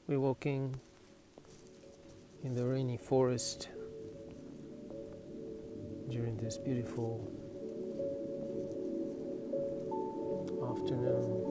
We're walking in the rainy forest during this beautiful afternoon.